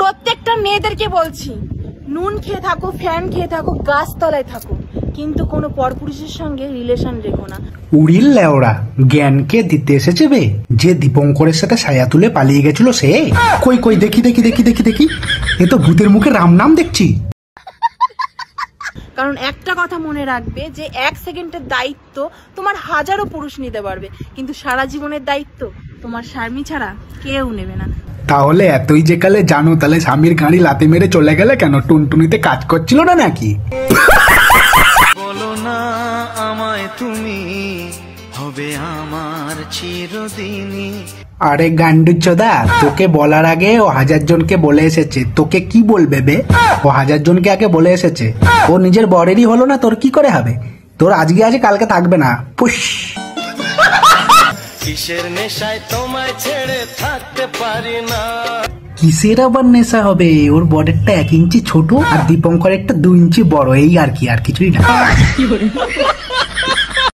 প্রত্যেকটা মেয়েদেরকে বলছি, নুন খেয়ে থাকো, ফ্যান খেয়ে থাকো, গাছতলায় থাকো, কিন্তু কোনো পরপুরুষের সঙ্গে রিলেশন রেখো না। উড়িল লেওড়া, জ্ঞানকে দিতে এসেছে বে। যে দীপঙ্করের সাথে ছায়া তুলে পালিয়ে গেছিল সে? কই কই দেখি দেখি দেখি দেখি দেখি, এ তো ভূতের মুখে রাম নাম দেখছি। কারণ একটা কথা মনে রাখবে যে 1 সেকেন্ডের দায়িত্ব তোমার হাজারো পুরুষ নিতে পারবে, কিন্তু সারা জীবনের দায়িত্ব তোমার স্বামী ছাড়া কেউ নেবে না। তাহলে এতই যে কালে জানো, তাহলে স্বামীর গাড়ি লাতে মেরে চলে গেলে কেন? টুনটুনিতে কাজ করছিল না নাকি? বলো না আমায় তুমি, হবে আমার চিরদিনই। আরে গান্ডুচোদা, তোকে বলার আগে ও 1000 জনকে বলে এসেছে। তোকে কি বলবে বে? ও 1000 জনকে আগে বলে এসেছে। ও নিজের বরেরই হলো না, তোর কি করে হবে? তোর আজকে আছে কালকে থাকবে না। পুশ। কিসের নেশায় তোমায় ছেড়ে থাকতে পারি না। কিসের আবার নেশা হবে? ওর বরেরটা 1 ইঞ্চি ছোট আর দীপঙ্করেরটা 2 ইঞ্চি বড়, এই আর কি, আর কিছুই না।